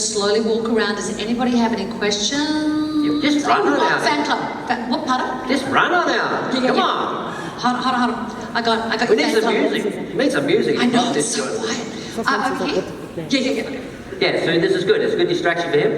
Slowly walk around. Does anybody have any questions? You just run on out. Fan club. What, pardon? Just run on out. Yeah, Come yeah. on. Hold on. I got We your need fan some club. music. We need some music. I know, Love it's this so joint. quiet. Over here? Yeah. Okay. Yeah, so this is good. It's a good distraction for him.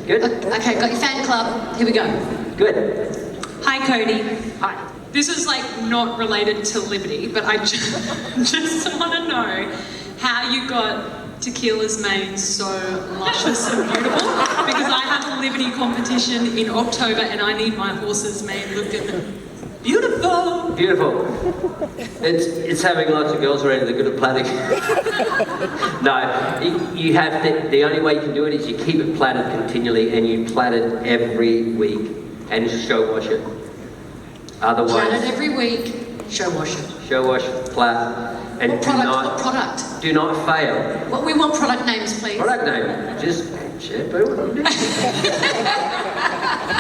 Good? Okay, got your fan club. Here we go. Good. Hi, Cody. Hi. This is like not related to Liberty, but I just want to know how you got Tequila's mane so luscious and beautiful, because I have a Liberty competition in October and I need my horse's mane looking beautiful. Beautiful. It's having lots of girls around that are good at plaiting. No, you have to, the only way you can do it is you keep it plaited continually and you plait it every week and show wash it. Otherwise, Plan it every week. Show wash it. show wash, plait, and What product? do not fail. Well, we want product names, please. Product name, just shampoo.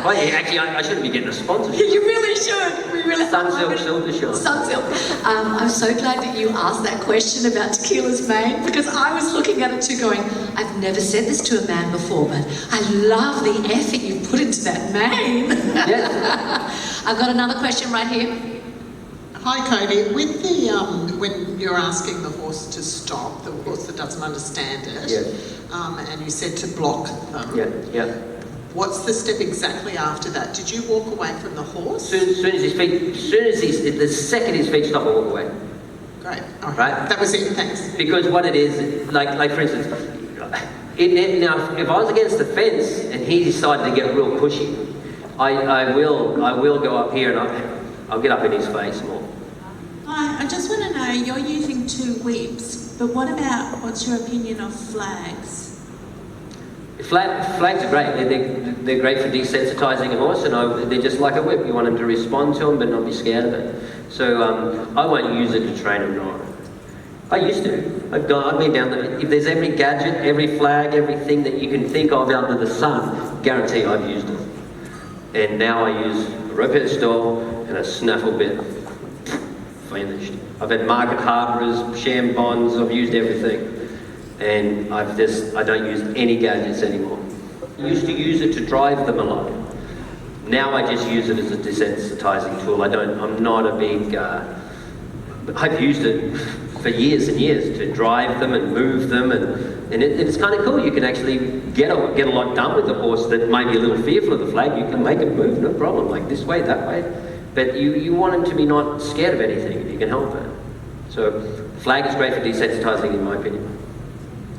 Well, yeah, actually, I shouldn't be getting a sponsorship. You really should. We really Sunsilk Silver Shine. Sunsilk. I'm so glad that you asked that question about Tequila's mane, because I was looking at it too going, I've never said this to a man before, but I love the effort you put into that mane. Yes. I've got another question right here. Hi Cody, with the when you're asking the horse to stop, the horse that doesn't understand it, Yes. And you said to block them. Yeah. What's the step exactly after that? Did you walk away from the horse? Soon as the second his feet stop, I walk away. Great. All Right. That was it. Thanks. Because what it is, like for instance, now if I was against the fence and he decided to get real pushy, I will go up here and I'll get up in his face more. Hi, I just want to know, you're using 2 whips, but what's your opinion of flags? Flags are great. They're great for desensitizing a horse, and they're just like a whip. You want him to respond to them, but not be scared of it. So I won't use it to train him not. I used to. I've been down there. If there's every gadget, every flag, everything that you can think of under the sun, guarantee I've used it. And now I use a rope head stall and a snaffle bit. Finished. I've had market harbours, shambons, I've used everything. And I don't use any gadgets anymore. I used to use it to drive them a lot. Now I just use it as a desensitizing tool. I'm not a big, I've used it for years and years to drive them and move them, and it's kind of cool. You can actually get a lot done with the horse that may be a little fearful of the flag. You can make it move, no problem, like this way, that way. But you want him to be not scared of anything if you can help it. So flag is great for desensitizing, in my opinion.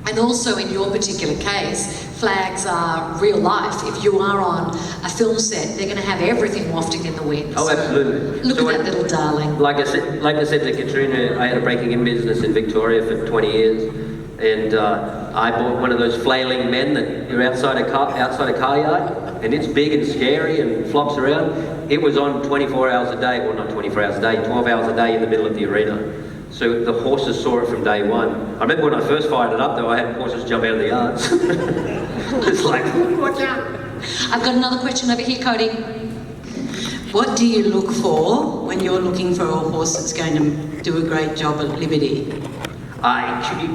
And also in your particular case, flags are real life. If you are on a film set, they're going to have everything wafting in the wind. Oh, absolutely. Look at that little darling. Like I said to Katrina, I had a breaking in business in Victoria for 20 years, and I bought one of those flailing men that you're outside a car yard, and it's big and scary and flops around. It was on 24 hours a day, well not 24 hours a day, 12 hours a day in the middle of the arena. So the horses saw it from day one. I remember when I first fired it up though, I had horses jump out of the yards. It's like, watch out. I've got another question over here, Cody. What do you look for when you're looking for a horse that's going to do a great job at Liberty?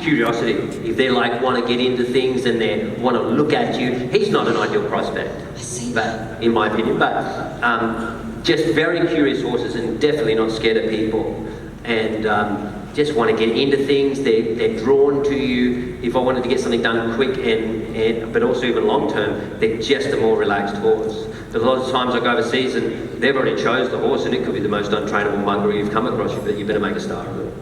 Curiosity. If they want to get into things and they want to look at you, he's not an ideal prospect. I see But in my opinion, just very curious horses and definitely not scared of people. And just want to get into things. They're drawn to you. If I wanted to get something done quick but also even long term, they're just a more relaxed horse. But a lot of times I go overseas and they've already chose the horse, and it could be the most untrainable mongrel you've come across. But you better make a star of it.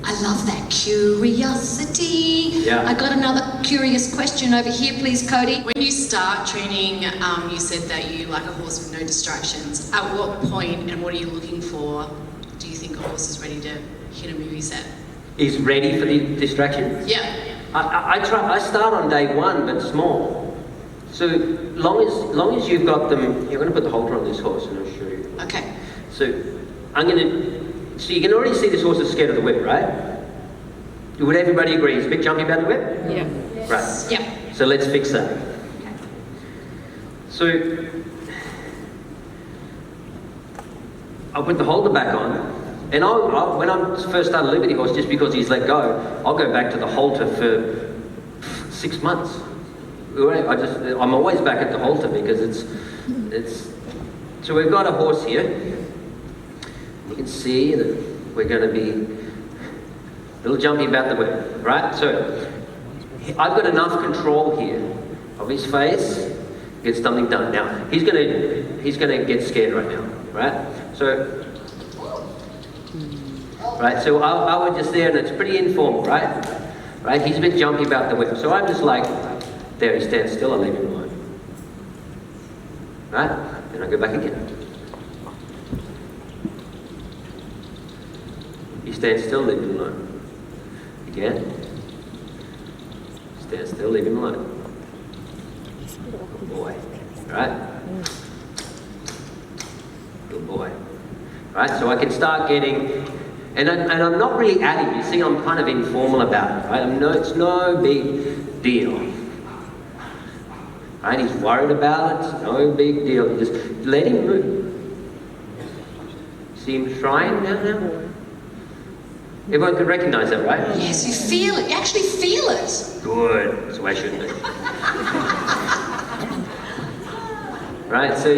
I love that curiosity. Yeah. I got another curious question over here, please, Cody. When you start training, you said that you like a horse with no distractions. At what point and what are you looking for? Do you think a horse is ready to hit a movie set? He's ready for the distraction? Yeah. I start on day one, but small. So long as you've got them, you're going to put the halter on this horse and I'll show you. Okay. So you can already see this horse is scared of the whip, right? Would everybody agree he's a bit jumpy about the whip? Yeah. Right. Yeah. So let's fix that. So I'll put the halter back on, and when I first started a Liberty horse, just because he's let go, I'll go back to the halter for 6 months. I'm always back at the halter because it's. So we've got a horse here. You can see that we're going to be a little jumpy about the whip, right? So I've got enough control here of his face to get something done. Now he's going to get scared right now, right? So I would just there, and it's pretty informal, right? Right? He's a bit jumpy about the whip, so I'm just like, there, he stands still, I leave him alone. Right? Then I go back again. He stands still, leave him alone. Again. Stand still, leave him alone. Good boy. Right? Good boy. Right? So I can start getting, and I'm not really at him. You see, I'm kind of informal about it. Right? It's no big deal. Right? He's worried about it. It's no big deal. You just let him move. See him trying now? Everyone could recognise that, right? Yes, you feel it. You actually feel it. Good. That's the way I should be. Right, so,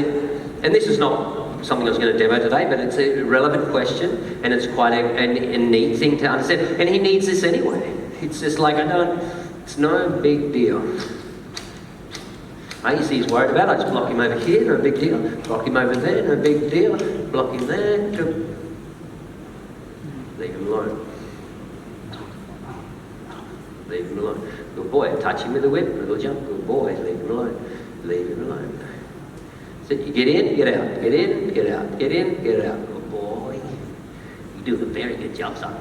and this is not something I was going to demo today, but it's a relevant question, and it's quite a neat thing to understand. And he needs this anyway. It's just like, it's no big deal. Right, you see he's worried about it, I just block him over here, no big deal. Block him over there, no big deal. Block him there, leave him alone. Leave him alone. Good boy. Touch him with a whip, little jump. Good boy. Leave him alone. Leave him alone. So you get in, get out. Get in, get out. Get in, get out. Good boy. You do a very good job, son.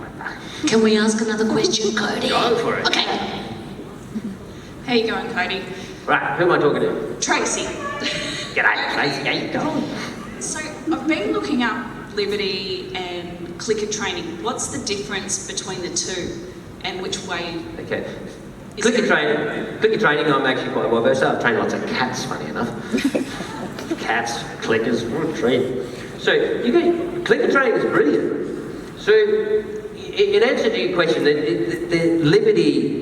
Can we ask another question, Cody? Go for it. Okay. How you going, Cody? Right, who am I talking to? Tracy. G'day, Tracy. How you going? So I've been looking up Liberty and clicker training. What's the difference between the two, and which way? Okay. Clicker training, I'm actually quite well versed. I've trained lots of cats, funny enough. Cats, clickers, treat. So clicker training is brilliant. So in answer to your question, the Liberty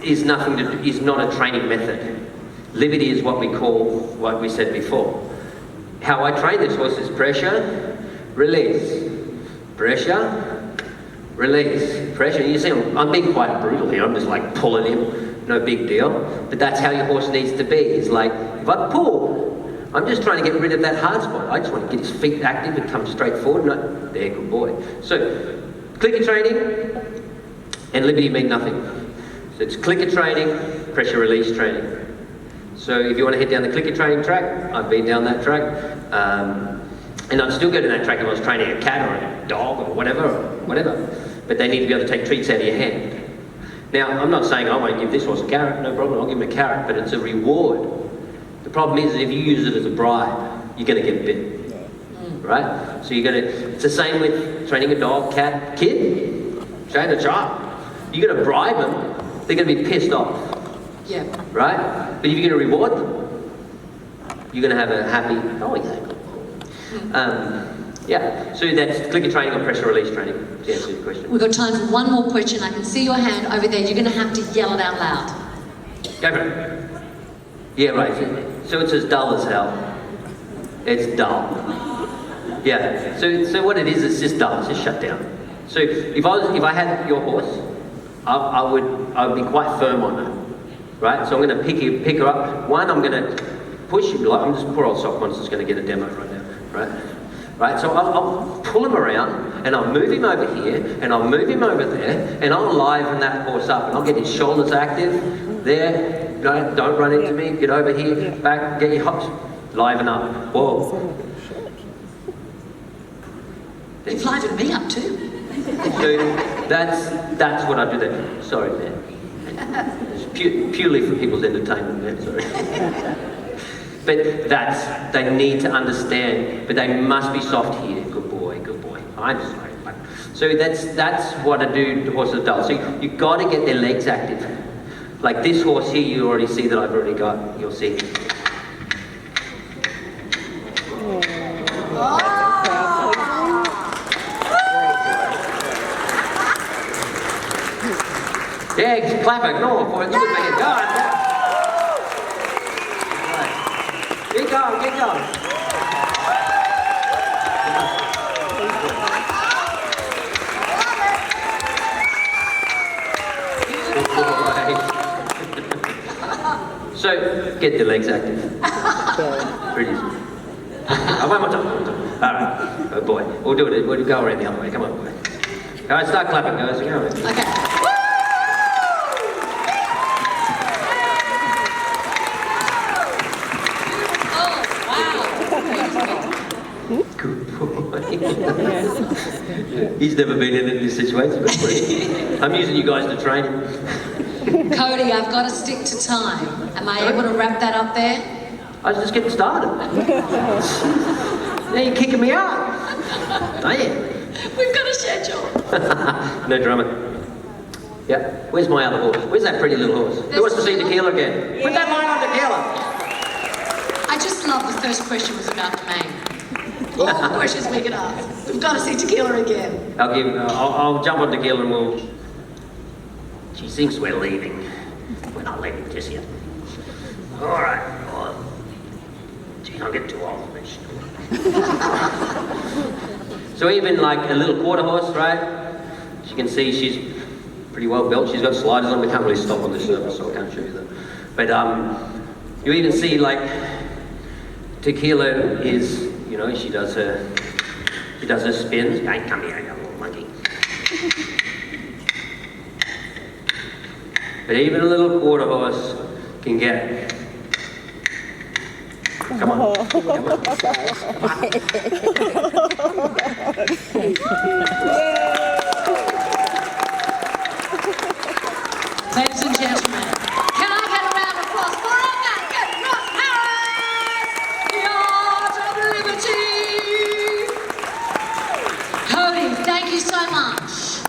is not a training method. Liberty is what we call, what we said before. How I train this horse is pressure, release, pressure, release, pressure. You see, I'm being quite brutal here. I'm just like pulling him, no big deal. But that's how your horse needs to be. It's like, if I pull, I'm just trying to get rid of that hard spot. I just want to get his feet active and come straight forward. No, there, good boy. So, clicker training and Liberty mean nothing. So it's clicker training, pressure release training. So if you want to head down the clicker training track, I've been down that track. And I'd still go to that track if I was training a cat or a dog or whatever. But they need to be able to take treats out of your hand. Now, I'm not saying I won't give this horse a carrot, no problem, I'll give him a carrot, but it's a reward. The problem is that if you use it as a bribe, you're going to get bit. Right? So it's the same with training a dog, cat, kid, train a child. You're going to bribe them, they're going to be pissed off. Yeah. Right? But if you're going to reward them, you're going to have a happy, oh yeah. Yeah, so that's clicker training or pressure release training, to answer your question. We've got time for one more question. I can see your hand over there. You're going to have to yell it out loud. Go for it. Yeah, right. So it's as dull as hell. It's dull. Yeah, so what it is, it's just dull, it's just shut down. So if I had your horse, I would be quite firm on her, right? So I'm going to pick her up. One, I'm going to push you. Like I'm just poor old soft one's just going to get a demo right now, right? Right. So I'll pull him around and I'll move him over here and I'll move him over there and I'll liven that horse up and I'll get his shoulders active. There, don't run into me. Get over here, back, get your hops, liven up. Whoa. You've livened me up too. So that's what I do there. Sorry, man. It's purely for people's entertainment, man. Sorry. But they need to understand, but they must be soft here. Good boy, good boy. I'm sorry. So that's what I do to horses adults. So you've got to get their legs active. Like this horse here, you already see that I've already got. You'll see. Yeah, clap it. No, for it. Look at me. God. So, get the legs active. Pretty easy. One more time. All right. Oh boy. We'll do it. We'll go around the other way. Come on, boy. All right, start clapping, guys. Go on. Okay. Good boy. He's never been in this situation before. I'm using you guys to train him. Cody, I've got to stick to time. Am I able to wrap that up there? I was just getting started. Now you're kicking me out. Oh yeah. We've got a schedule. No drama. Yeah. Where's my other horse? Where's that pretty little horse? Who wants to see Tequila again? Put that line on Tequila. I just love the first question was about the mane. All the questions we could ask. We've got to see Tequila again. I'll jump on Tequila and we'll. She thinks we're leaving. We're not leaving just yet. All right. Well, gee, I'll get too old for this. So even like a little quarter horse, right? As you can see, she's pretty well built. She's got sliders on. We can't really stop on this surface, so I can't show you that. But you even see like Tequila is, you know, she does her spins. Hey, come here, you little monkey. But even a little quarter horse can get it. Come on. Come on. Ladies and gentlemen, can I get a round of applause for our man, Ross Harris, the Art of Liberty? Cody, thank you so much.